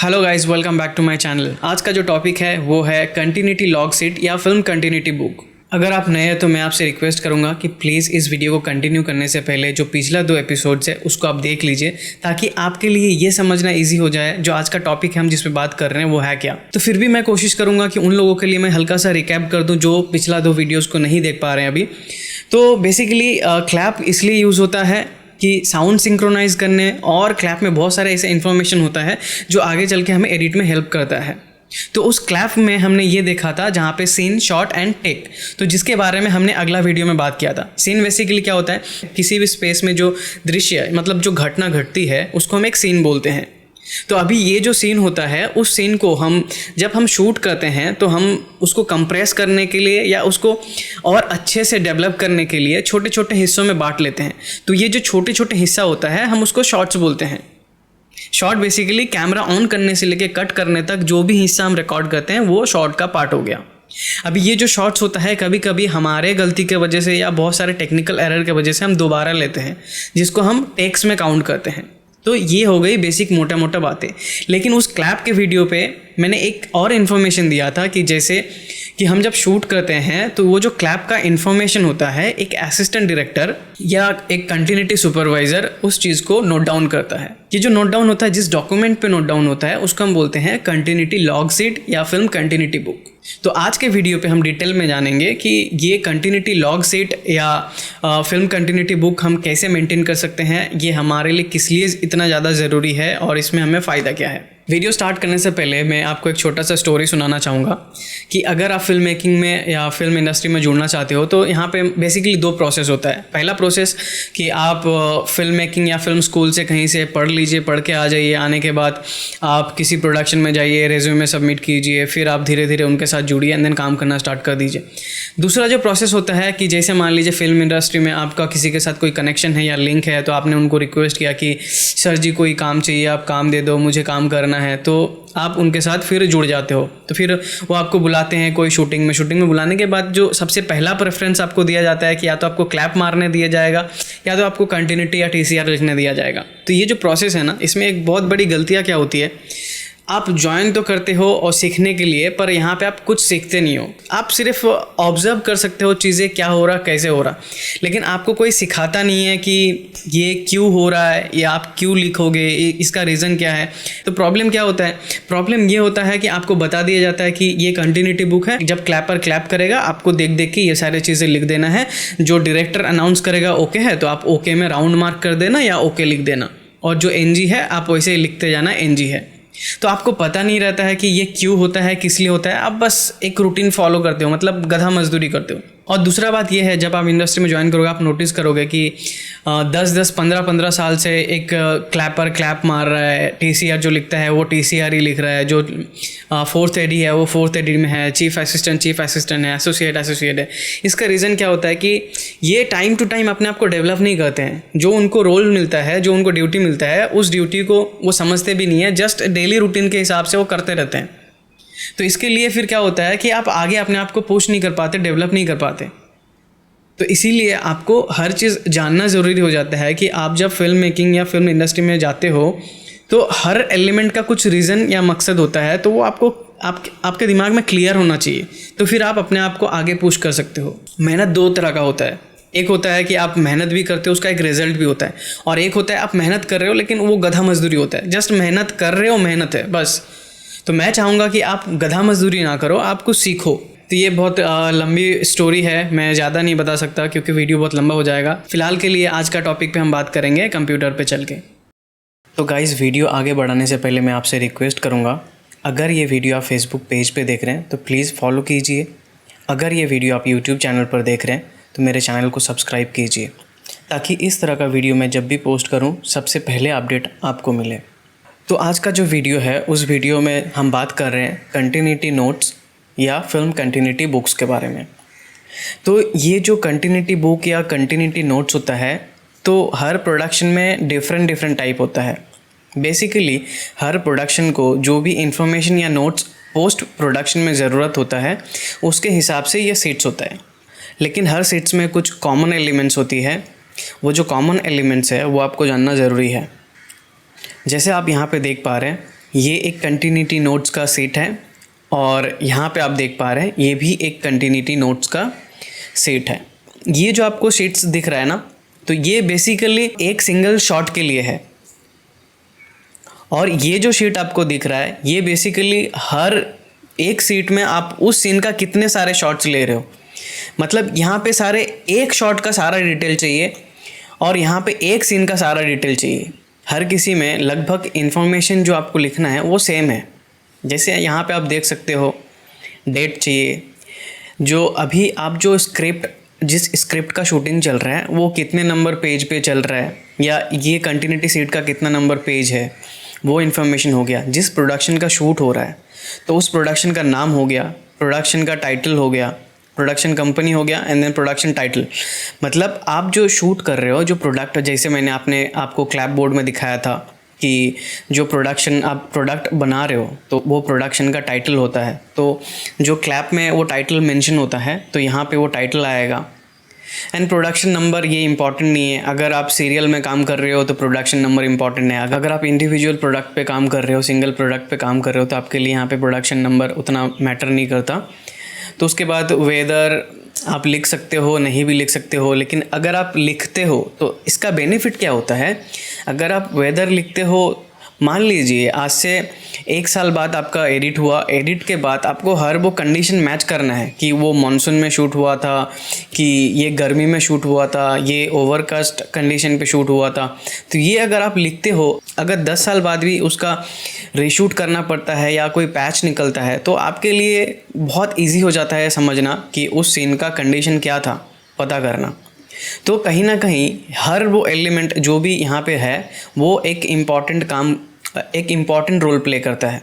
Hello guys, welcome back to my channel. आज का जो टॉपिक है वो है कंटिन्यूटी लॉग सीट या फिल्म कंटिन्यूटी बुक। अगर आप नए हैं तो मैं आपसे रिक्वेस्ट करूंगा कि प्लीज़ इस वीडियो को कंटिन्यू करने से पहले जो पिछला 2 एपिसोड्स है उसको आप देख लीजिए, ताकि आपके लिए ये समझना ईजी हो जाए जो आज का टॉपिक है हम जिस पे बात कर रहे हैं वो है क्या। तो फिर भी मैं कोशिश करूंगा कि उन लोगों के लिए मैं हल्का सा रिकैप कर दूँ जो पिछला 2 वीडियोज़ को नहीं देख पा रहे हैं अभी। तो बेसिकली क्लैप इसलिए यूज़ होता है कि साउंड सिंक्रोनाइज करने, और क्लैप में बहुत सारे ऐसे इन्फॉर्मेशन होता है जो आगे चल के हमें एडिट में हेल्प करता है। तो उस क्लैप में हमने ये देखा था जहाँ पे सीन, शॉट एंड टेक, तो जिसके बारे में हमने अगला वीडियो में बात किया था। सीन बेसिकली क्या होता है, किसी भी स्पेस में जो दृश्य मतलब जो घटना घटती है उसको हम एक सीन बोलते हैं। तो अभी ये जो सीन होता है उस सीन को जब हम शूट करते हैं तो हम उसको कंप्रेस करने के लिए या उसको और अच्छे से डेवलप करने के लिए छोटे छोटे हिस्सों में बांट लेते हैं। तो ये जो छोटे छोटे हिस्सा होता है हम उसको शॉट्स बोलते हैं। शॉट बेसिकली कैमरा ऑन करने से लेके कट करने तक जो भी हिस्सा हम रिकॉर्ड करते हैं वो शॉट का पार्ट हो गया। अभी ये जो शॉट्स होता है कभी कभी हमारे गलती के वजह से या बहुत सारे टेक्निकल एरर के वजह से हम दोबारा लेते हैं, जिसको हम टेक्स में काउंट करते हैं। तो ये हो गई बेसिक मोटा मोटा बातें। लेकिन उस क्लैप के वीडियो पे मैंने एक और इन्फॉर्मेशन दिया था कि जैसे कि हम जब शूट करते हैं तो वो जो क्लैप का इन्फॉर्मेशन होता है एक असिस्टेंट डायरेक्टर या एक कंटिन्यूटी सुपरवाइज़र उस चीज़ को नोट डाउन करता है। ये जो नोट डाउन होता है, जिस डॉक्यूमेंट पे नोट डाउन होता है उसको हम बोलते हैं कंटिन्यूटी लॉग सीट या फिल्म कंटिन्यूटी बुक। तो आज के वीडियो पे हम डिटेल में जानेंगे कि ये कंटिन्यूटी लॉग सीट या फिल्म कंटिन्यूटी बुक हम कैसे मेंटेन कर सकते हैं, ये हमारे लिए किस लिए इतना ज़्यादा ज़रूरी है और इसमें हमें फ़ायदा क्या है। वीडियो स्टार्ट करने से पहले मैं आपको एक छोटा सा स्टोरी सुनाना चाहूँगा कि अगर आप फिल्म मेकिंग में या फिल्म इंडस्ट्री में जुड़ना चाहते हो तो यहाँ पे बेसिकली 2 प्रोसेस होता है। पहला प्रोसेस कि आप फिल्म मेकिंग या फिल्म स्कूल से कहीं से पढ़ लीजिए, पढ़ के आ जाइए। आने के बाद आप किसी प्रोडक्शन में जाइए, रेज्यूमे सबमिट कीजिए, फिर आप धीरे धीरे उनके साथ जुड़िए एंड देन काम करना स्टार्ट कर दीजिए। दूसरा जो प्रोसेस होता है कि जैसे मान लीजिए फिल्म इंडस्ट्री में आपका किसी के साथ कोई कनेक्शन है या लिंक है, तो आपने उनको रिक्वेस्ट किया कि सर जी कोई काम चाहिए, आप काम दे दो, मुझे काम करना है, तो आप उनके साथ फिर जुड़ जाते हो। तो फिर वो आपको बुलाते हैं कोई शूटिंग में बुलाने के बाद जो सबसे पहला प्रेफरेंस आपको दिया जाता है कि या तो आपको क्लैप मारने दिया जाएगा या तो आपको कंटिन्यूटी या TCR लिखने दिया जाएगा। तो ये जो प्रोसेस है ना, इसमें एक बहुत बड़ी गलतियाँ क्या होती है, आप ज्वाइन तो करते हो और सीखने के लिए, पर यहाँ पे आप कुछ सीखते नहीं हो। आप सिर्फ ऑब्जर्व कर सकते हो चीज़ें क्या हो रहा, कैसे हो रहा, लेकिन आपको कोई सिखाता नहीं है कि ये क्यों हो रहा है या आप क्यों लिखोगे, इसका रीज़न क्या है। तो प्रॉब्लम क्या होता है, प्रॉब्लम ये होता है कि आपको बता दिया जाता है कि ये कंटिन्यूटी बुक है, जब क्लैपर क्लैप करेगा आपको देख देख के ये सारी चीज़ें लिख देना है। जो डायरेक्टर अनाउंस करेगा ओके है तो आप ओके में राउंड मार्क कर देना या ओके लिख देना, और जो NG है आप वैसे ही लिखते जाना NG है। तो आपको पता नहीं रहता है कि ये क्यों होता है, किस लिए होता है। आप बस एक रूटीन फॉलो करते हो, मतलब गधा मजदूरी करते हो। और दूसरा बात ये है, जब आप इंडस्ट्री में ज्वाइन करोगे आप नोटिस करोगे कि 10-10, 15-15 साल से एक क्लैपर क्लैप मार रहा है, TCR जो लिखता है वो TCR ही लिख रहा है, जो 4th AD है वो 4th AD में है, चीफ असिस्टेंट है, एसोसिएट है। इसका रीज़न क्या होता है कि ये टाइम टू टाइम अपने आप को डेवलप नहीं करते हैं। जो उनको रोल मिलता है, जो उनको ड्यूटी मिलता है, उस ड्यूटी को वो समझते भी नहीं है, जस्ट डेली रूटीन के हिसाब से वो करते रहते हैं। तो इसके लिए फिर क्या होता है कि आप आगे अपने आप को पुश नहीं कर पाते, डेवलप नहीं कर पाते। तो इसीलिए आपको हर चीज़ जानना ज़रूरी हो जाता है कि आप जब फिल्म मेकिंग या फिल्म इंडस्ट्री में जाते हो तो हर एलिमेंट का कुछ रीज़न या मकसद होता है, तो वो आपके दिमाग में क्लियर होना चाहिए। तो फिर आप अपने आप को आगे पुश कर सकते हो। मेहनत 2 तरह का होता है। एक होता है कि आप मेहनत भी करते हो, उसका एक रिजल्ट भी होता है, और एक होता है आप मेहनत कर रहे हो लेकिन वो गधा मजदूरी होता है। जस्ट मेहनत कर रहे हो, मेहनत है बस। तो मैं चाहूँगा कि आप गधा मजदूरी ना करो, आप कुछ सीखो। तो ये बहुत लंबी स्टोरी है, मैं ज़्यादा नहीं बता सकता क्योंकि वीडियो बहुत लंबा हो जाएगा। फिलहाल के लिए आज का टॉपिक पे हम बात करेंगे कंप्यूटर पे चल के। तो गाइस, वीडियो आगे बढ़ाने से पहले मैं आपसे रिक्वेस्ट करूँगा, अगर ये वीडियो आप फेसबुक पेज पे देख रहे हैं तो प्लीज़ फॉलो कीजिए। अगर ये वीडियो आप यूट्यूब चैनल पर देख रहे हैं तो मेरे चैनल को सब्सक्राइब कीजिए, ताकि इस तरह का वीडियो मैं जब भी पोस्ट करूँ सबसे पहले अपडेट आपको मिले। तो आज का जो वीडियो है उस वीडियो में हम बात कर रहे हैं कंटिन्यूटी नोट्स या फिल्म कंटिन्यूटी बुक्स के बारे में। तो ये जो कंटिन्यूटी बुक या कंटिन्यूटी नोट्स होता है, तो हर प्रोडक्शन में डिफरेंट टाइप होता है। बेसिकली हर प्रोडक्शन को जो भी इंफॉर्मेशन या नोट्स पोस्ट प्रोडक्शन में ज़रूरत होता है उसके हिसाब से ये सीट्स होता है। लेकिन हर सीट्स में कुछ कॉमन एलिमेंट्स होती है। वो जो कॉमन एलिमेंट्स है वो आपको जानना ज़रूरी है। जैसे आप यहाँ पे देख पा रहे हैं, ये एक कंटिन्यूटी नोट्स का सेट है और यहाँ पे आप देख पा रहे हैं ये भी एक कंटिन्यूटी नोट्स का सेट है। ये जो आपको शीट्स दिख रहा है ना, तो ये बेसिकली एक सिंगल शॉट के लिए है। और ये जो शीट आपको दिख रहा है ये बेसिकली हर एक सीट में आप उस सीन का कितने सारे शॉट्स ले रहे हो, मतलब यहाँ पे सारे एक शॉट का सारा डिटेल चाहिए और यहाँ पे एक सीन का सारा डिटेल चाहिए। हर किसी में लगभग इन्फॉर्मेशन जो आपको लिखना है वो सेम है। जैसे यहाँ पे आप देख सकते हो डेट चाहिए, जो अभी आप जो जिस स्क्रिप्ट का शूटिंग चल रहा है वो कितने नंबर पेज पे चल रहा है, या ये कंटिन्यूटी सीट का कितना नंबर पेज है, वो इन्फॉर्मेशन हो गया। जिस प्रोडक्शन का शूट हो रहा है तो उस प्रोडक्शन का नाम हो गया, प्रोडक्शन का टाइटल हो गया, प्रोडक्शन कंपनी हो गया एंड देन प्रोडक्शन टाइटल। मतलब आप जो शूट कर रहे हो, जो प्रोडक्ट, जैसे मैंने आपको क्लैप बोर्ड में दिखाया था कि जो प्रोडक्शन आप प्रोडक्ट बना रहे हो तो वो प्रोडक्शन का टाइटल होता है। तो जो क्लैप में वो टाइटल मेंशन होता है तो यहाँ पे वो टाइटल आएगा। एंड प्रोडक्शन नंबर ये इंपॉर्टेंट नहीं है। अगर आप सीरियल में काम कर रहे हो तो प्रोडक्शन नंबर इंपॉर्टेंट है। अगर आप इंडिविजुअल प्रोडक्ट पे काम कर रहे हो, सिंगल प्रोडक्ट पे काम कर रहे हो, तो आपके लिए यहाँ पे प्रोडक्शन नंबर उतना मैटर नहीं करता। तो उसके बाद वेदर आप लिख सकते हो, नहीं भी लिख सकते हो, लेकिन अगर आप लिखते हो तो इसका बेनिफिट क्या होता है। अगर आप वेदर लिखते हो, मान लीजिए आज से 1 साल बाद आपका एडिट हुआ, एडिट के बाद आपको हर वो कंडीशन मैच करना है कि वो मानसून में शूट हुआ था, कि ये गर्मी में शूट हुआ था, ये ओवरकास्ट कंडीशन पे शूट हुआ था। तो ये अगर आप लिखते हो, अगर 10 साल बाद भी उसका रीशूट करना पड़ता है या कोई पैच निकलता है तो आपके लिए बहुत ईजी हो जाता है समझना कि उस सीन का कंडीशन क्या था, पता करना। तो कहीं ना कहीं हर वो एलिमेंट जो भी यहाँ पे है वो एक इम्पॉर्टेंट रोल प्ले करता है।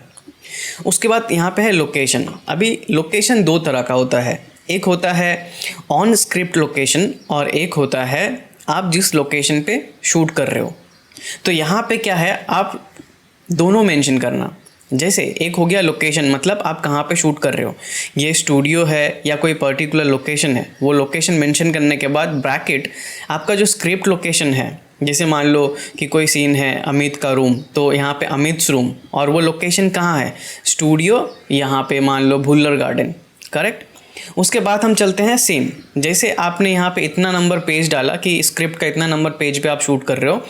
उसके बाद यहाँ पे है लोकेशन। अभी लोकेशन 2 तरह का होता है, एक होता है ऑन स्क्रिप्ट लोकेशन और एक होता है आप जिस लोकेशन पे शूट कर रहे हो। तो यहाँ पे क्या है, आप दोनों मेंशन करना। जैसे एक हो गया लोकेशन, मतलब आप कहाँ पे शूट कर रहे हो, ये स्टूडियो है या कोई पर्टिकुलर लोकेशन है, वो लोकेशन मेंशन करने के बाद ब्रैकेट आपका जो स्क्रिप्ट लोकेशन है। जैसे मान लो कि कोई सीन है अमित का रूम, तो यहाँ पे अमित्स रूम, और वो लोकेशन कहाँ है, स्टूडियो, यहाँ पे मान लो भुल्लर गार्डन, करेक्ट। उसके बाद हम चलते हैं सीन। जैसे आपने यहाँ पे इतना नंबर पेज डाला कि स्क्रिप्ट का इतना नंबर पेज पे आप शूट कर रहे हो,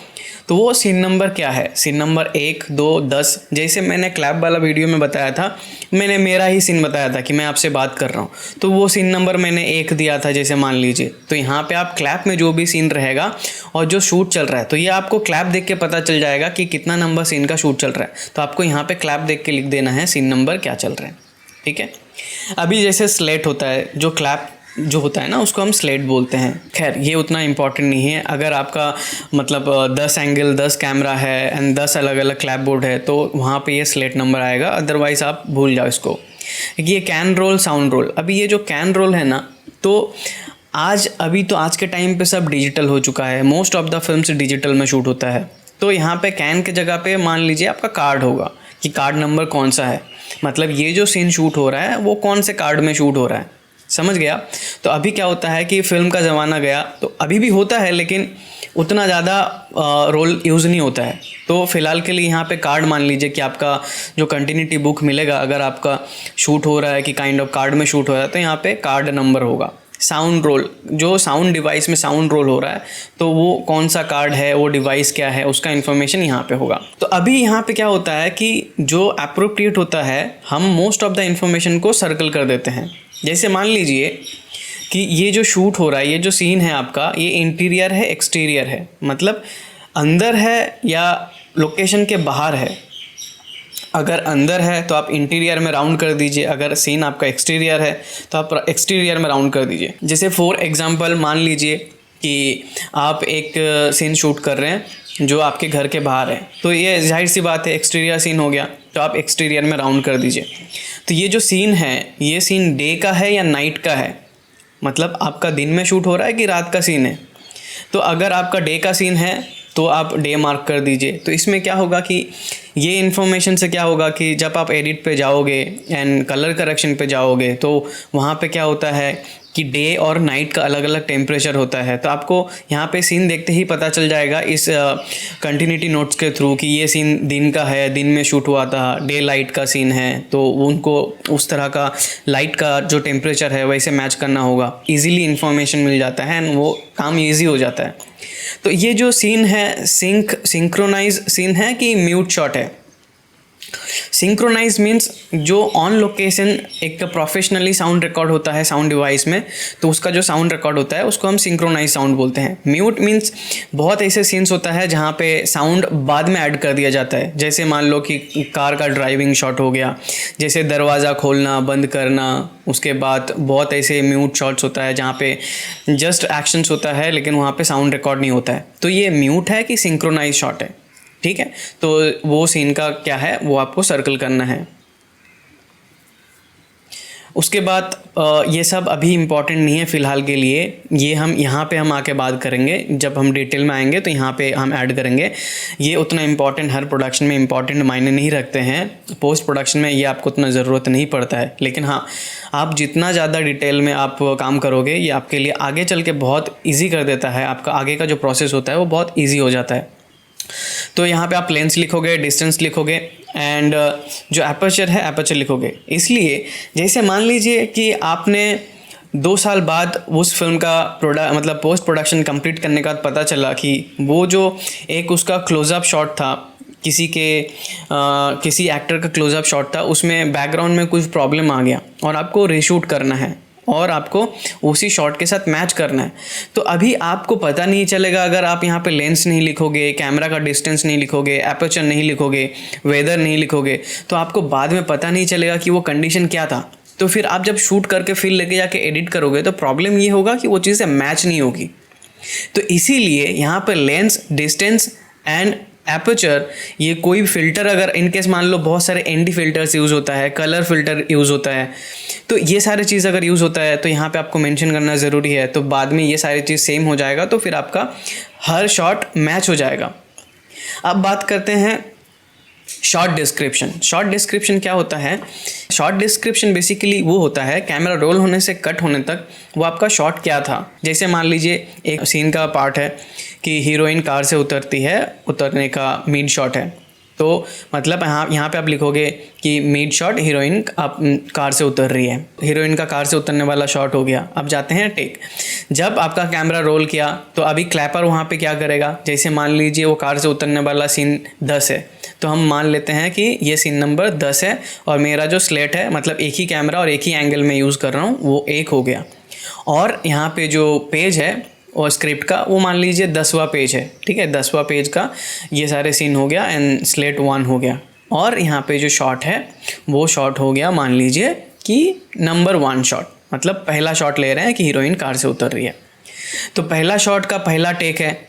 तो वो सीन नंबर क्या है, सीन नंबर 1, 2, 10। जैसे मैंने क्लैप वाला वीडियो में बताया था, मैंने मेरा ही सीन बताया था कि मैं आपसे बात कर रहा हूँ, तो वो सीन नंबर मैंने 1 दिया था जैसे मान लीजिए। तो यहाँ पे आप क्लैप में जो भी सीन रहेगा और जो शूट चल रहा है, तो ये आपको क्लैप देख के पता चल जाएगा कि कितना नंबर सीन का शूट चल रहा है। तो आपको यहाँ पे क्लैप देख के लिख देना है सीन नंबर क्या चल रहा है, ठीक है। अभी जैसे स्लेट होता है, जो क्लैप जो होता है ना उसको हम स्लेट बोलते हैं। खैर ये उतना इम्पॉर्टेंट नहीं है। अगर आपका मतलब 10 एंगल, 10 कैमरा है एंड 10 अलग अलग क्लैप बोर्ड है तो वहाँ पे ये स्लेट नंबर आएगा, अदरवाइज़ आप भूल जाओ इसको। ये कैन रोल, साउंड रोल। अभी ये जो कैन रोल है ना, तो आज के टाइम पे सब डिजिटल हो चुका है। Most of the films digital में शूट होता है। तो यहाँ पे कैन के जगह पे मान लीजिए आपका कार्ड होगा कि कार्ड नंबर कौन सा है, मतलब ये जो सीन शूट हो रहा है वो कौन से कार्ड में शूट हो रहा है, समझ गया। तो अभी क्या होता है कि फिल्म का ज़माना गया, तो अभी भी होता है लेकिन उतना ज़्यादा रोल यूज़ नहीं होता है। तो फ़िलहाल के लिए यहाँ पे कार्ड मान लीजिए कि आपका जो कंटिन्यूटी बुक मिलेगा, अगर आपका शूट हो रहा है कि काइंड ऑफ कार्ड में शूट हो रहा है तो यहाँ पे कार्ड नंबर होगा। साउंड रोल, जो साउंड डिवाइस में साउंड रोल हो रहा है तो वो कौन सा कार्ड है, वो डिवाइस क्या है, उसका इन्फॉर्मेशन यहाँ पे होगा। तो अभी यहाँ पे क्या होता है कि जो अप्रोप्रिएट होता है, हम मोस्ट ऑफ द इन्फॉर्मेशन को सर्कल कर देते हैं। जैसे मान लीजिए कि ये जो शूट हो रहा है, ये जो सीन है आपका, ये इंटीरियर है, एक्सटीरियर है, मतलब अंदर है या लोकेशन के बाहर है। अगर अंदर है तो आप इंटीरियर में राउंड कर दीजिए, अगर सीन आपका एक्सटीरियर है तो आप एक्सटीरियर में राउंड कर दीजिए। जैसे फॉर एग्जांपल मान लीजिए कि आप एक सीन शूट कर रहे हैं जो आपके घर के बाहर है, तो ये जाहिर सी बात है एक्सटीरियर सीन हो गया, तो आप एक्सटीरियर में राउंड कर दीजिए। तो ये जो सीन है, ये सीन डे का है या नाइट का है, मतलब आपका दिन में शूट हो रहा है कि रात का सीन है। तो अगर आपका डे का सीन है तो आप डे मार्क कर दीजिए। तो इसमें क्या होगा कि ये इन्फॉर्मेशन से क्या होगा कि जब आप एडिट पे जाओगे एंड कलर करेक्शन पे जाओगे तो वहाँ पे क्या होता है कि डे और नाइट का अलग अलग टेम्परेचर होता है। तो आपको यहाँ पे सीन देखते ही पता चल जाएगा इस कंटिन्यूटी नोट्स के थ्रू कि ये सीन दिन का है, दिन में शूट हुआ था, डे लाइट का सीन है, तो उनको उस तरह का लाइट का जो टेम्परेचर है वैसे मैच करना होगा। ईज़िली इन्फॉर्मेशन मिल जाता है एंड वो काम ईजी हो जाता है। तो ये जो सीन है सिंक्रोनाइज सीन है कि म्यूट शॉट है। सिंक्रोनाइज मीन्स जो ऑन लोकेशन एक प्रोफेशनली साउंड रिकॉर्ड होता है साउंड डिवाइस में, तो उसका जो साउंड रिकॉर्ड होता है उसको हम सिंक्रोनाइज साउंड बोलते हैं। म्यूट मीन्स बहुत ऐसे सीन्स होता है जहाँ पे साउंड बाद में ऐड कर दिया जाता है। जैसे मान लो कि कार का ड्राइविंग शॉट हो गया, जैसे दरवाज़ा खोलना बंद करना, उसके बाद बहुत ऐसे म्यूट शॉट्स होता है जहाँ पे जस्ट एक्शंस होता है लेकिन वहाँ पे साउंड रिकॉर्ड नहीं होता है। तो ये म्यूट है कि सिंक्रोनाइज शॉट है, ठीक है। तो वो सीन का क्या है वो आपको सर्कल करना है। उसके बाद ये सब अभी इम्पॉर्टेंट नहीं है फ़िलहाल के लिए, ये हम यहाँ पे हम आके बात करेंगे। जब हम डिटेल में आएंगे तो यहाँ पे हम ऐड करेंगे। ये उतना इम्पॉर्टेंट हर प्रोडक्शन में इम्पॉर्टेंट मायने नहीं रखते हैं, पोस्ट प्रोडक्शन में ये आपको उतना ज़रूरत नहीं पड़ता है। लेकिन हाँ, आप जितना ज़्यादा डिटेल में आप काम करोगे ये आपके लिए आगे चल के बहुत ईजी कर देता है। आपका आगे का जो प्रोसेस होता है वो बहुत ईजी हो जाता है। तो यहाँ पे आप लेंस लिखोगे, डिस्टेंस लिखोगे एंड जो एपर्चर है एपर्चर लिखोगे। इसलिए जैसे मान लीजिए कि आपने 2 साल बाद उस फिल्म का मतलब पोस्ट प्रोडक्शन कंप्लीट करने के बाद पता चला कि वो जो एक उसका क्लोज़अप शॉट था, किसी एक्टर का क्लोज़अप शॉट था, उसमें बैकग्राउंड में कुछ प्रॉब्लम आ गया और आपको रीशूट करना है और आपको उसी शॉट के साथ मैच करना है। तो अभी आपको पता नहीं चलेगा अगर आप यहाँ पे लेंस नहीं लिखोगे, कैमरा का डिस्टेंस नहीं लिखोगे, एपर्चर नहीं लिखोगे, वेदर नहीं लिखोगे, तो आपको बाद में पता नहीं चलेगा कि वो कंडीशन क्या था। तो फिर आप जब शूट करके फिर लेके जाके एडिट करोगे तो प्रॉब्लम ये होगा कि वो चीज़ें मैच नहीं होगी। तो इसीलिए यहाँ पर लेंस, डिस्टेंस एंड एपर्चर, ये कोई फ़िल्टर अगर इनकेस मान लो बहुत सारे एंटी फिल्टर्स यूज़ होता है, कलर फिल्टर यूज़ होता है, तो ये सारी चीज़ अगर यूज़ होता है तो यहाँ पे आपको मेंशन करना ज़रूरी है। तो बाद में ये सारी चीज़ सेम हो जाएगा तो फिर आपका हर शॉट मैच हो जाएगा। अब बात करते हैं शॉर्ट डिस्क्रिप्शन। शॉर्ट डिस्क्रिप्शन क्या होता है? शॉर्ट डिस्क्रिप्शन बेसिकली वो होता है कैमरा रोल होने से कट होने तक वो आपका शॉट क्या था। जैसे मान लीजिए एक सीन का पार्ट है कि हीरोइन कार से उतरती है, उतरने का मिड शॉट है, तो मतलब यहाँ पे आप लिखोगे कि मिड शॉट, हीरोइन आप कार से उतर रही है, हीरोइन का कार से उतरने वाला शॉट हो गया। अब जाते हैं टेक। जब आपका कैमरा रोल किया तो अभी क्लैपर वहाँ पे क्या करेगा? जैसे मान लीजिए वो कार से उतरने वाला सीन 10 है, तो हम मान लेते हैं कि ये सीन नंबर 10 है और मेरा जो स्लेट है, मतलब एक ही कैमरा और एक ही एंगल में यूज़ कर रहा हूँ, वो 1 हो गया। और यहाँ पे जो पेज है और स्क्रिप्ट का वो मान लीजिए 10वां पेज है, ठीक है, 10वां पेज का ये सारे सीन हो गया एंड स्लेट 1 हो गया। और यहाँ पे जो शॉट है वो शॉट हो गया मान लीजिए कि नंबर 1 शॉट, मतलब पहला शॉट ले रहे हैं कि हीरोइन कार से उतर रही है। तो पहला शॉट का पहला टेक है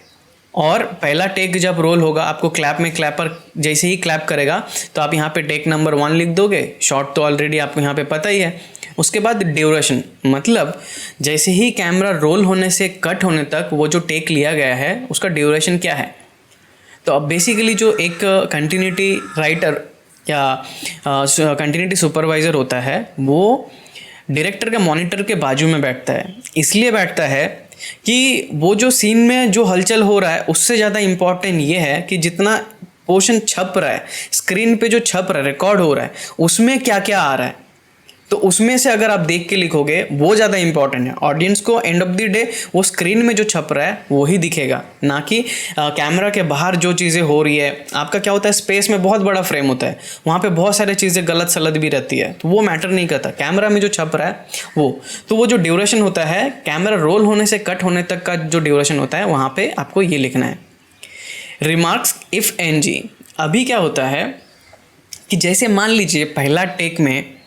और पहला टेक जब रोल होगा आपको क्लैप में, क्लैपर जैसे ही क्लैप करेगा तो आप यहाँ पे टेक नंबर 1 लिख दोगे। शॉट तो ऑलरेडी आपको यहाँ पे पता ही है। उसके बाद ड्यूरेशन, मतलब जैसे ही कैमरा रोल होने से कट होने तक वो जो टेक लिया गया है उसका ड्यूरेशन क्या है। तो अब बेसिकली जो एक कंटिन्यूटी राइटर या कंटिन्यूटी सुपरवाइज़र होता है वो डायरेक्टर के मॉनिटर के बाजू में बैठता है। इसलिए बैठता है कि वो जो सीन में जो हलचल हो रहा है उससे ज़्यादा इम्पॉर्टेंट ये है कि जितना पोर्शन छप रहा है, स्क्रीन पे जो छप रहा है, रिकॉर्ड हो रहा है, उसमें क्या क्या आ रहा है। तो उसमें से अगर आप देख के लिखोगे वो ज़्यादा इंपॉर्टेंट है। ऑडियंस को एंड ऑफ द डे वो स्क्रीन में जो छप रहा है वो ही दिखेगा, ना कि कैमरा के बाहर जो चीज़ें हो रही है। आपका क्या होता है, स्पेस में बहुत बड़ा फ्रेम होता है, वहाँ पे बहुत सारी चीज़ें गलत सलत भी रहती है, तो वो मैटर नहीं करता। कैमरा में जो छप रहा है वो जो ड्यूरेशन होता है, कैमरा रोल होने से कट होने तक का जो ड्यूरेशन होता है, वहाँ पर आपको ये लिखना है। Remarks if NG। अभी क्या होता है कि जैसे मान लीजिए पहला टेक में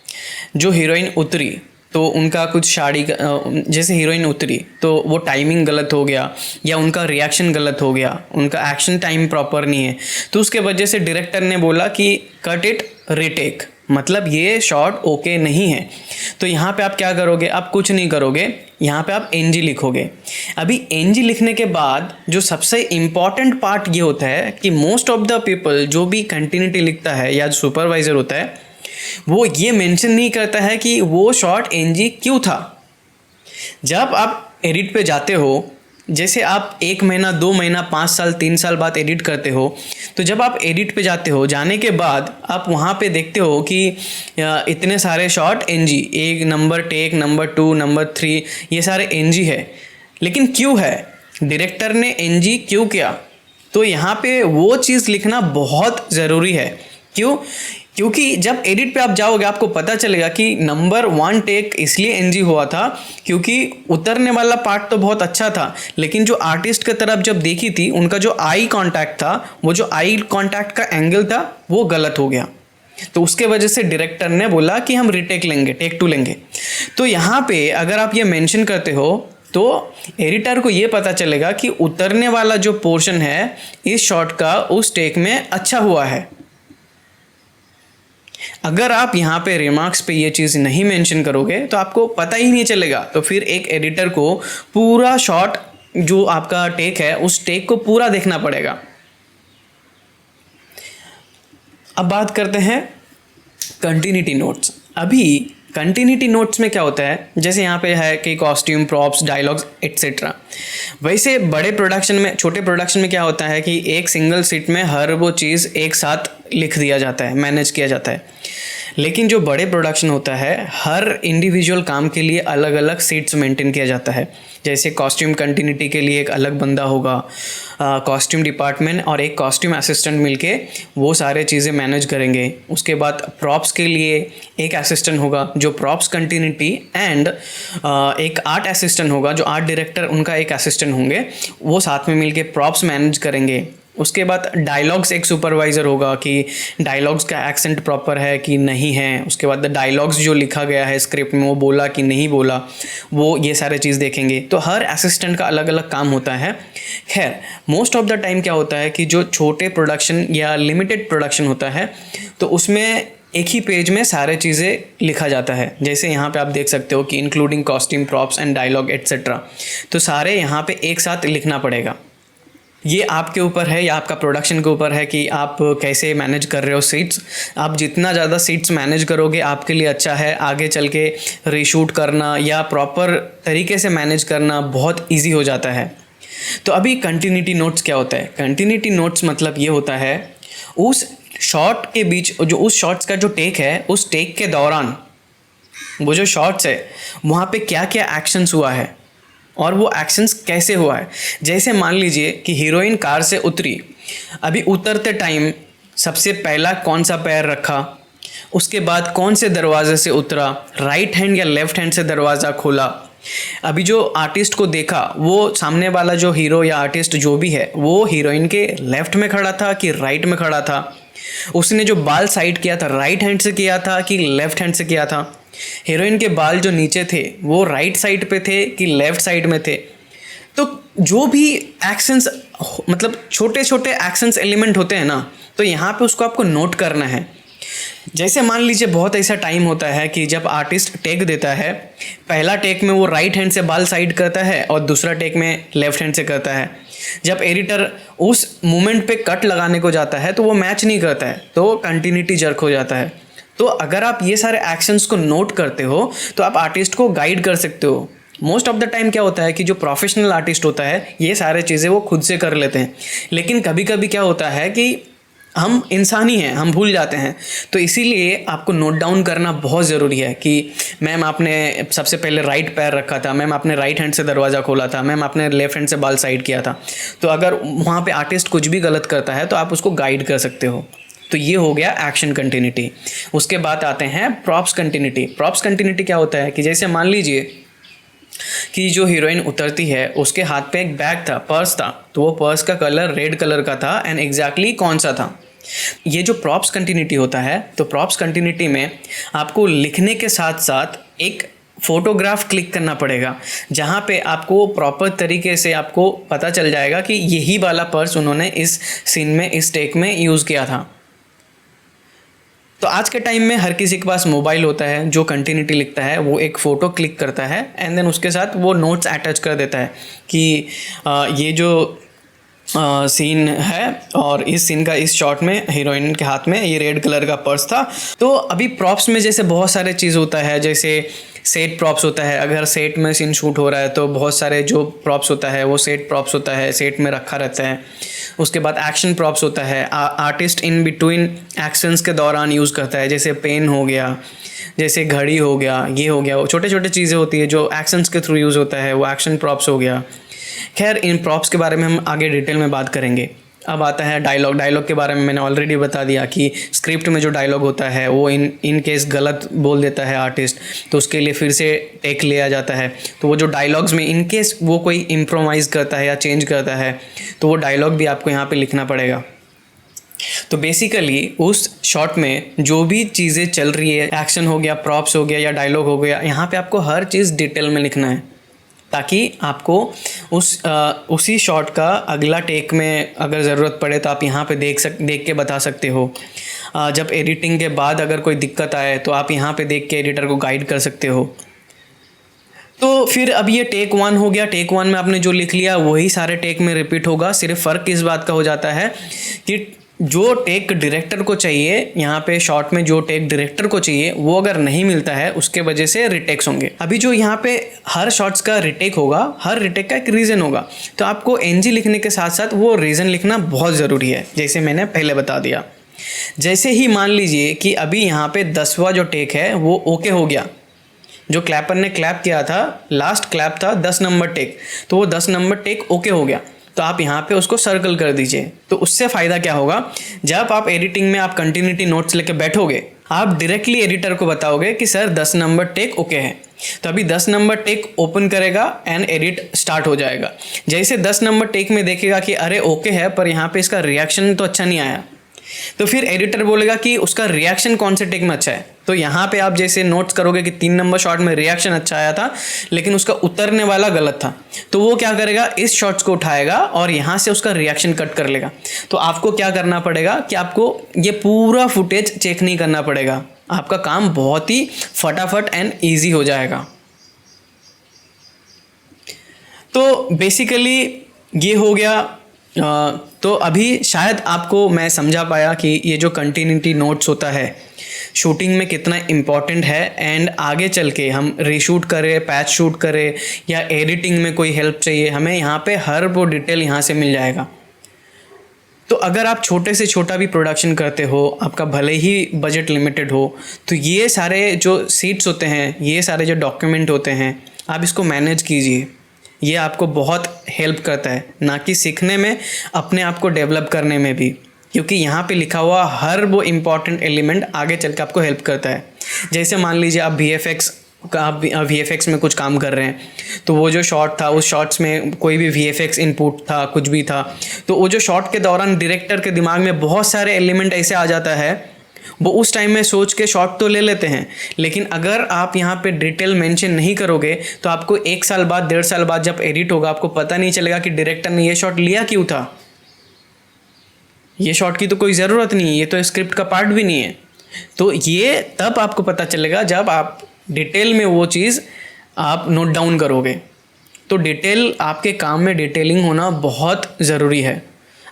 जो हीरोइन उतरी तो उनका कुछ जैसे हीरोइन उतरी तो वो टाइमिंग गलत हो गया या उनका रिएक्शन गलत हो गया, उनका एक्शन टाइम प्रॉपर नहीं है, तो उसके वजह से डायरेक्टर ने बोला कि कट इट, रिटेक, मतलब ये शॉट ओके नहीं है। तो यहाँ पे आप क्या करोगे, आप कुछ नहीं करोगे, यहाँ पे आप एनजी लिखोगे। अभी एनजी लिखने के बाद जो सबसे इम्पॉर्टेंट पार्ट ये होता है कि मोस्ट ऑफ द पीपल जो भी कंटिन्यूटी लिखता है या जो सुपरवाइज़र होता है वो ये मेंशन नहीं करता है कि वो शॉट एनजी क्यों था। जब आप एडिट पे जाते हो, जैसे आप 1 महीना 2 महीना 5 साल 3 साल बाद एडिट करते हो, तो जब आप एडिट पे जाते हो, जाने के बाद आप वहाँ पे देखते हो कि इतने सारे शॉट एनजी, एक नंबर टेक, नंबर 2, नंबर 3, ये सारे एनजी है। लेकिन क्यों है, डायरेक्टर ने एनजी क्यों किया? तो यहाँ पे वो चीज़ लिखना बहुत ज़रूरी है। क्यों? क्योंकि जब एडिट पे आप जाओगे आपको पता चलेगा कि नंबर 1 टेक इसलिए एनजी हुआ था क्योंकि उतरने वाला पार्ट तो बहुत अच्छा था, लेकिन जो आर्टिस्ट की तरफ जब देखी थी उनका जो आई कांटेक्ट था, वो जो आई कांटेक्ट का एंगल था वो गलत हो गया। तो उसके वजह से डायरेक्टर ने बोला कि हम रीटेक लेंगे, टेक 2 लेंगे। तो यहाँ पे अगर आप ये मेंशन करते हो तो एडिटर को ये पता चलेगा कि उतरने वाला जो पोर्शन है इस शॉट का उस टेक में अच्छा हुआ है। अगर आप यहाँ पे रिमार्क्स पे ये चीज़ नहीं मेंशन करोगे तो आपको पता ही नहीं चलेगा। तो फिर एक एडिटर को पूरा शॉट जो आपका टेक है उस टेक को पूरा देखना पड़ेगा। अब बात करते हैं कंटिन्यूटी नोट्स। अभी कंटिन्यूटी नोट्स में क्या होता है, जैसे यहाँ पे है कि कॉस्ट्यूम, प्रॉप्स, डायलॉग्स एट्सेट्रा। वैसे बड़े प्रोडक्शन में, छोटे प्रोडक्शन में क्या होता है कि एक सिंगल सीट में हर वो चीज़ एक साथ लिख दिया जाता है, मैनेज किया जाता है। लेकिन जो बड़े प्रोडक्शन होता है हर इंडिविजुअल काम के लिए अलग अलग सीट्स मेंटेन किया जाता है। जैसे कॉस्ट्यूम कंटिन्यूटी के लिए एक अलग बंदा होगा, कॉस्ट्यूम डिपार्टमेंट और एक कॉस्ट्यूम असिस्टेंट मिलके वो सारे चीज़ें मैनेज करेंगे। उसके बाद प्रॉप्स के लिए एक असिस्टेंट होगा जो प्रॉप्स कंटिन्यूटी एंड एक आर्ट असिस्टेंट होगा जो आर्ट डायरेक्टर, उनका एक असिस्टेंट होंगे, वो साथ में मिलके प्रॉप्स मैनेज करेंगे। उसके बाद डायलॉग्स एक सुपरवाइज़र होगा कि डायलॉग्स का एक्सेंट प्रॉपर है कि नहीं है। उसके बाद डायलॉग्स जो लिखा गया है स्क्रिप्ट में वो बोला कि नहीं बोला, वो ये सारे चीज़ देखेंगे। तो हर असिस्टेंट का अलग अलग काम होता है। खैर मोस्ट ऑफ द टाइम क्या होता है कि जो छोटे प्रोडक्शन या लिमिटेड प्रोडक्शन होता है तो उसमें एक ही पेज में सारे चीज़ें लिखा जाता है। जैसे यहाँ पे आप देख सकते हो कि including costume, props and dialogue etcetera, तो सारे यहाँ पे एक साथ लिखना पड़ेगा। ये आपके ऊपर है या आपका प्रोडक्शन के ऊपर है कि आप कैसे मैनेज कर रहे हो सीट्स। आप जितना ज़्यादा सीट्स मैनेज करोगे आपके लिए अच्छा है। आगे चल के रीशूट करना या प्रॉपर तरीके से मैनेज करना बहुत ईजी हो जाता है। तो अभी कंटिन्यूटी नोट्स क्या होता है? कंटिन्यूटी नोट्स मतलब ये होता है उस शॉट के बीच, जो उस शॉट्स का जो टेक है उस टेक के दौरान वो जो शॉट्स है वहाँ पे क्या क्या एक्शंस हुआ है और वो एक्शंस कैसे हुआ है। जैसे मान लीजिए कि हीरोइन कार से उतरी, अभी उतरते टाइम सबसे पहला कौन सा पैर रखा, उसके बाद कौन से दरवाजे से उतरा, राइट हैंड या लेफ्ट हैंड से दरवाज़ा खोला। अभी जो आर्टिस्ट को देखा वो सामने वाला जो हीरो या आर्टिस्ट जो भी है वो हीरोइन के लेफ्ट में खड़ा था कि राइट में खड़ा था, उसने जो बाल साइड किया था राइट हैंड से किया था कि लेफ्ट हैंड से किया था, हीरोइन के बाल जो नीचे थे वो राइट साइड पे थे कि लेफ्ट साइड में थे। तो जो भी एक्शंस, मतलब छोटे छोटे एक्शंस एलिमेंट होते हैं ना, तो यहाँ पे उसको आपको नोट करना है। जैसे मान लीजिए बहुत ऐसा टाइम होता है कि जब आर्टिस्ट टेक देता है, पहला टेक में वो राइट हैंड से बाल साइड करता है और दूसरा टेक में लेफ्ट हैंड से करता है। जब एडिटर उस मोमेंट पे कट लगाने को जाता है तो वो मैच नहीं करता है, तो कंटिन्यूटी जर्क हो जाता है। तो अगर आप ये सारे एक्शंस को नोट करते हो तो आप आर्टिस्ट को गाइड कर सकते हो। मोस्ट ऑफ द टाइम क्या होता है कि जो प्रोफेशनल आर्टिस्ट होता है ये सारे चीज़ें वो खुद से कर लेते हैं, लेकिन कभी कभी क्या होता है कि हम इंसान ही हैं, हम भूल जाते हैं। तो इसीलिए आपको नोट डाउन करना बहुत ज़रूरी है कि मैम आपने सबसे पहले राइट पैर रखा था, मैम आपने राइट हैंड से दरवाज़ा खोला था, मैम आपने लेफ्ट हैंड से बाल साइड किया था। तो अगर वहाँ पे आर्टिस्ट कुछ भी गलत करता है तो आप उसको गाइड कर सकते हो। तो ये हो गया एक्शन कंटिन्यूटी। उसके बाद आते हैं प्रॉप्स कंटिन्यूटी। प्रॉप्स कंटिन्यूटी क्या होता है कि जैसे मान लीजिए कि जो हीरोइन उतरती है उसके हाथ पे एक बैग था, पर्स था, तो वो पर्स का कलर रेड कलर का था एंड एग्जैक्टली कौन सा था। ये जो प्रॉप्स कंटिन्यूटी होता है, तो प्रॉप्स कंटिन्यूटी में आपको लिखने के साथ साथ एक फ़ोटोग्राफ क्लिक करना पड़ेगा जहाँ पे आपको प्रॉपर तरीके से आपको पता चल जाएगा कि यही वाला पर्स उन्होंने इस सीन में, इस टेक में यूज़ किया था। तो तो आज के टाइम में हर किसी के पास मोबाइल होता है जो कंटिन्यूटी लिखता है, वो एक फ़ोटो क्लिक करता है एंड देन उसके साथ वो नोट्स अटैच कर देता है कि ये जो सीन है और इस सीन का इस शॉट में हीरोइन के हाथ में ये रेड कलर का पर्स था। तो अभी प्रॉप्स में जैसे बहुत सारे चीज़ होता है, जैसे सेट प्रॉप्स होता है। अगर सेट में सीन शूट हो रहा है तो बहुत सारे जो प्रॉप्स होता है वो सेट प्रॉप्स होता है, सेट में रखा रहता है। उसके बाद एक्शन प्रॉप्स होता है, आर्टिस्ट इन बिटवीन एक्शंस के दौरान यूज़ करता है, जैसे पेन हो गया, जैसे घड़ी हो गया, ये हो गया। वो छोटे छोटे चीज़ें होती है जो एक्शंस के थ्रू यूज़ होता है, वो एक्शन प्रॉप्स हो गया। खैर इन प्रॉप्स के बारे में हम आगे डिटेल में बात करेंगे। अब आता है डायलॉग। डायलॉग के बारे में मैंने ऑलरेडी बता दिया कि स्क्रिप्ट में जो डायलॉग होता है वो इन केस गलत बोल देता है आर्टिस्ट, तो उसके लिए फिर से टेक लिया जाता है। तो वो जो डायलॉग्स में इन केस वो कोई इम्प्रोवाइज़ करता है या चेंज करता है तो वो डायलॉग भी आपको यहाँ पे लिखना पड़ेगा। तो बेसिकली उस शॉट में जो भी चीज़ें चल रही है, एक्शन हो गया, प्रॉप्स हो गया या डायलॉग हो गया, यहाँ पे आपको हर चीज़ डिटेल में लिखना है ताकि आपको उसी शॉट का अगला टेक में अगर ज़रूरत पड़े तो आप यहाँ पे देख के बता सकते हो। जब एडिटिंग के बाद अगर कोई दिक्कत आए तो आप यहाँ पे देख के एडिटर को गाइड कर सकते हो। तो फिर अब ये टेक 1 हो गया। टेक 1 में आपने जो लिख लिया वही सारे टेक में रिपीट होगा। सिर्फ फ़र्क इस बात का हो जाता है कि जो टेक डायरेक्टर को चाहिए, यहाँ पे शॉट में जो टेक डायरेक्टर को चाहिए वो अगर नहीं मिलता है उसके वजह से रिटेक्स होंगे। अभी जो यहाँ पे हर शॉट्स का रिटेक होगा, हर रिटेक का एक रीज़न होगा, तो आपको एनजी लिखने के साथ साथ वो रीज़न लिखना बहुत ज़रूरी है, जैसे मैंने पहले बता दिया। जैसे ही मान लीजिए कि अभी यहाँ पे 10वां जो टेक है वो ओके हो गया, जो क्लैपर ने क्लैप किया था, लास्ट क्लैप था 10 नंबर टेक, तो वो 10 नंबर टेक ओके हो गया, तो आप यहाँ पे उसको सर्कल कर दीजिए। तो उससे फ़ायदा क्या होगा, जब आप एडिटिंग में आप कंटिन्यूटी नोट्स लेके बैठोगे, आप डायरेक्टली एडिटर को बताओगे कि सर 10 नंबर टेक ओके है, तो अभी 10 नंबर टेक ओपन करेगा एंड एडिट स्टार्ट हो जाएगा। जैसे 10 नंबर टेक में देखेगा कि अरे ओके है पर यहाँ पे इसका रिएक्शन तो अच्छा नहीं आया, तो फिर एडिटर बोलेगा कि उसका रिएक्शन कौन से टेक में अच्छा है। तो यहाँ पे आप जैसे नोट्स करोगे कि 3 नंबर शॉट में रिएक्शन अच्छा आया था लेकिन उसका उतरने वाला गलत था, तो वो क्या करेगा, इस शॉट्स को उठाएगा और यहाँ से उसका रिएक्शन कट कर लेगा। तो आपको क्या करना पड़ेगा कि आपको ये पूरा फुटेज चेक नहीं करना पड़ेगा, आपका काम बहुत ही फटाफट एंड ईजी हो जाएगा। तो बेसिकली ये हो गया। तो अभी शायद आपको मैं समझा पाया कि ये जो कंटिन्यूटी नोट्स होता है शूटिंग में कितना इम्पॉर्टेंट है, एंड आगे चल के हम रीशूट करें, पैच शूट करें या एडिटिंग में कोई हेल्प चाहिए, हमें यहाँ पे हर वो डिटेल यहाँ से मिल जाएगा। तो अगर आप छोटे से छोटा भी प्रोडक्शन करते हो, आपका भले ही बजट लिमिटेड हो, तो ये सारे जो सीट्स होते हैं, ये सारे जो डॉक्यूमेंट होते हैं, आप इसको मैनेज कीजिए। ये आपको बहुत हेल्प करता है, ना कि सीखने में, अपने आप को डेवलप करने में भी, क्योंकि यहाँ पे लिखा हुआ हर वो इम्पॉर्टेंट एलिमेंट आगे चल के आपको हेल्प करता है। जैसे मान लीजिए आप VFX में कुछ काम कर रहे हैं, तो वो जो शॉट था उस शॉट्स में कोई भी VFX इनपुट था, कुछ भी था, तो वो जो शॉट के दौरान डायरेक्टर के दिमाग में बहुत सारे एलिमेंट ऐसे आ जाता है, वो उस टाइम में सोच के शॉट तो ले लेते हैं, लेकिन अगर आप यहाँ पे डिटेल मेंशन नहीं करोगे तो आपको 1 साल बाद, 1.5 साल बाद जब एडिट होगा आपको पता नहीं चलेगा कि डायरेक्टर ने ये शॉट लिया क्यों था। ये शॉट की तो कोई ज़रूरत नहीं है, ये तो स्क्रिप्ट का पार्ट भी नहीं है। तो ये तब आपको पता चलेगा जब आप डिटेल में वो चीज़ आप नोट डाउन करोगे। तो डिटेल, आपके काम में डिटेलिंग होना बहुत ज़रूरी है।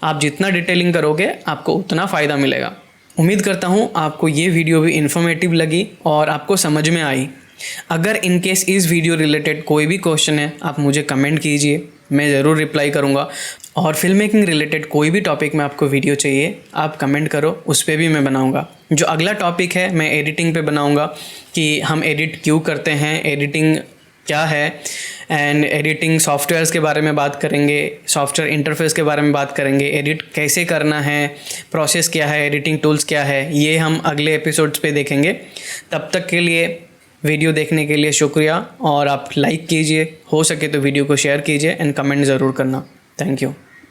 आप जितना डिटेलिंग करोगे आपको उतना फ़ायदा मिलेगा। उम्मीद करता हूँ आपको ये वीडियो भी इन्फॉर्मेटिव लगी और आपको समझ में आई। अगर इन केस इस वीडियो रिलेटेड कोई भी क्वेश्चन है आप मुझे कमेंट कीजिए, मैं ज़रूर रिप्लाई करूँगा। और फिल्म मेकिंग रिलेटेड कोई भी टॉपिक में आपको वीडियो चाहिए आप कमेंट करो, उस पर भी मैं बनाऊँगा। जो अगला टॉपिक है मैं एडिटिंग पे बनाऊँगा कि हम एडिट क्यों करते हैं, एडिटिंग क्या है, एंड एडिटिंग सॉफ्टवेयर्स के बारे में बात करेंगे, सॉफ्टवेयर इंटरफेस के बारे में बात करेंगे, एडिट कैसे करना है, प्रोसेस क्या है, एडिटिंग टूल्स क्या है, ये हम अगले एपिसोड्स पे देखेंगे। तब तक के लिए वीडियो देखने के लिए शुक्रिया, और आप लाइक कीजिए, हो सके तो वीडियो को शेयर कीजिए एंड कमेंट ज़रूर करना। Thank you.